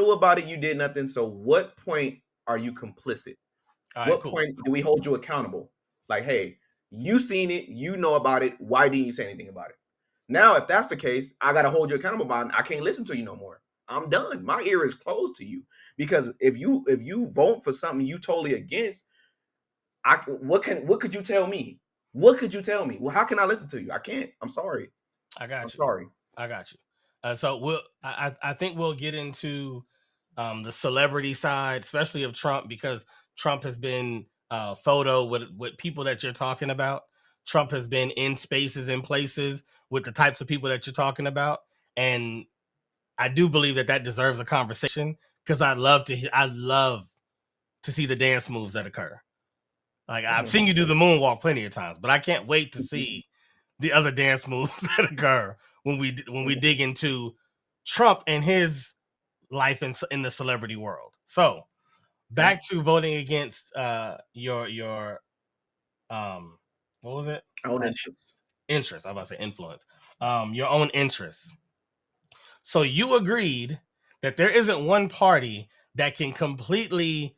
knew about it. You did nothing. So what point are you complicit? All right, What cool. point do we hold you accountable? Like, hey, you seen it, you know about it. Why didn't you say anything about it? Now, if that's the case, I gotta hold you accountable about it. I can't listen to you no more. I'm done. My ear is closed to you. Because if you vote for something you totally against, what could you tell me? What could you tell me? Well, how can I listen to you? I can't. I'm sorry. I I'm got you. sorry. I got you. I think we'll get into the celebrity side, especially of Trump, because Trump has been photo with people that you're talking about. Trump has been in spaces and places with the types of people that you're talking about, and I do believe that deserves a conversation because I love to see the dance moves that occur. Like I've seen you do the moonwalk plenty of times, but I can't wait to see the other dance moves that occur when we dig into Trump and his life in the celebrity world. So back to voting against your what was it? Own interest. Interest. I was about to say influence. Your own interests. So you agreed that there isn't one party that can completely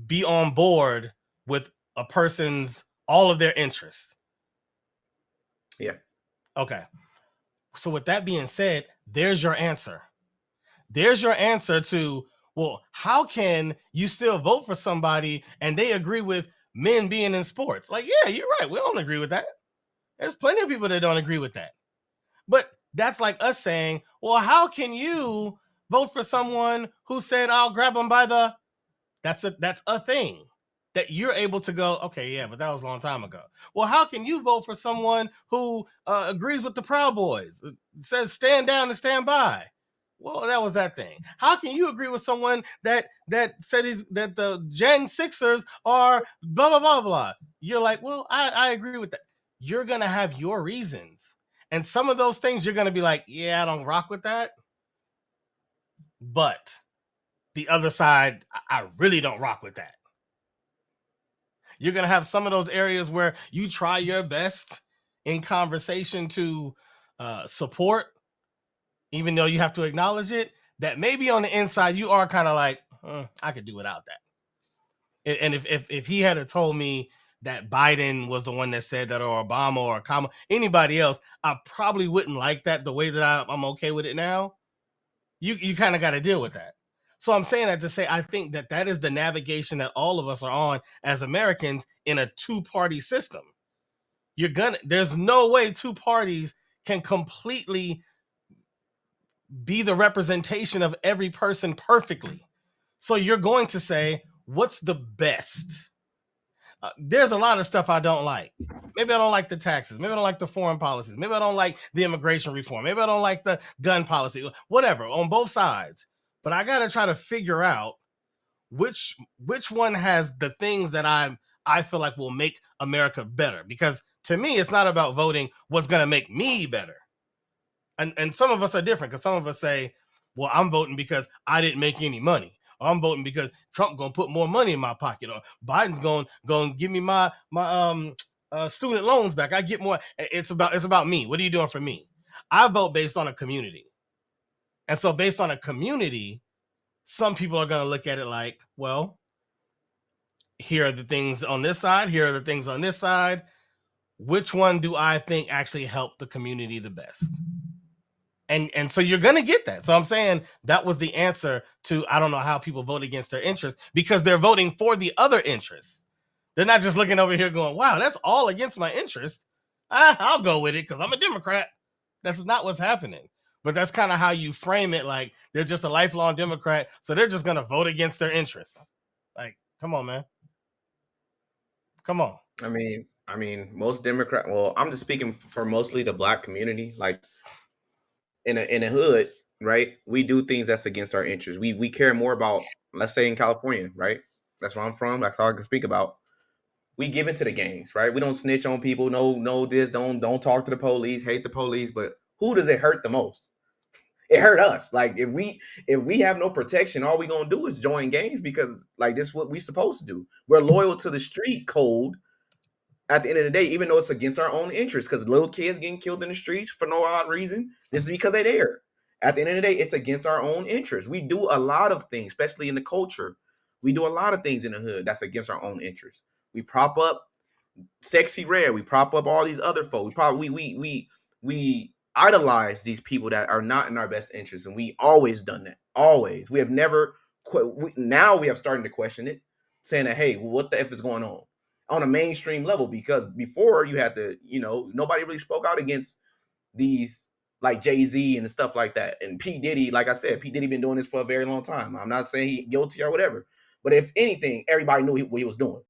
be on board with a person's all of their interests. Yeah. Okay. So with that being said, there's your answer. There's your answer to, well, how can you still vote for somebody and they agree with men being in sports? Like, yeah, you're right. We don't agree with that. There's plenty of people that don't agree with that. But that's like us saying, well, how can you vote for someone who said, I'll grab them by the... That's a thing that you're able to go, okay, yeah, but that was a long time ago. Well, how can you vote for someone who agrees with the Proud Boys, says stand down and stand by? Well, that was that thing. How can you agree with someone that said that the Gen Sixers are blah blah blah blah? You're like, well, I agree with that. You're gonna have your reasons, and some of those things you're gonna be like, yeah, I don't rock with that, but the other side, I really don't rock with that. You're going to have some of those areas where you try your best in conversation to support, even though you have to acknowledge it, that maybe on the inside you are kind of like, I could do without that. And if he had told me that Biden was the one that said that, or Obama or Kamala, anybody else, I probably wouldn't like that the way that I'm okay with it now. You kind of got to deal with that. So I'm saying that to say I think that is the navigation that all of us are on as Americans in a two-party system. There's no way two parties can completely be the representation of every person perfectly. So you're going to say, what's the best? There's a lot of stuff I don't like. Maybe I don't like the taxes. Maybe I don't like the foreign policies. Maybe I don't like the immigration reform. Maybe I don't like the gun policy. Whatever, on both sides. But I got to try to figure out which one has the things that I feel like will make America better. Because to me, it's not about voting what's going to make me better. And some of us are different, because some of us say, well, I'm voting because I didn't make any money. Or I'm voting because Trump gonna put more money in my pocket, or Biden's gonna give me my student loans back. I get more. It's about me. What are you doing for me? I vote based on a community, and so based on a community, some people are gonna look at it like, well, here are the things on this side. Here are the things on this side. Which one do I think actually help the community the best? And so you're gonna get that. So I'm saying that was the answer to, I don't know how people vote against their interests, because they're voting for the other interests. They're not just looking over here going, wow, that's all against my interest. I'll go with it because I'm a Democrat. That's not what's happening. But that's kind of how you frame it. Like, they're just a lifelong Democrat, so they're just gonna vote against their interests. Like, come on, man. Come on. I mean, most Democrat. Well, I'm just speaking for mostly the Black community. Like, in a hood, right? We do things that's against our interests. We care more about, let's say, in California, right? That's where I'm from. That's all I can speak about. We give it to the gangs, right? We don't snitch on people. No, this. Don't talk to the police. Hate the police. But who does it hurt the most? It hurt us. Like, if we have no protection, all we gonna do is join gangs, because like this is what we supposed to do. We're loyal to the street code at the end of the day, even though it's against our own interests, because little kids getting killed in the streets for no odd reason. This is because they're there. At the end of the day, it's against our own interests. We do a lot of things, especially in the culture. We do a lot of things in the hood that's against our own interests. We prop up Sexy Red. We prop up all these other folk. We idolize these people that are not in our best interest, and we always done that. Always. We have never. Now we have starting to question it, saying that, hey, well, what the f is going on a mainstream level? Because before you had to, nobody really spoke out against these like Jay-Z and stuff like that. And P. Diddy, like I said, P. Diddy been doing this for a very long time. I'm not saying he guilty or whatever, but if anything, everybody knew what he was doing.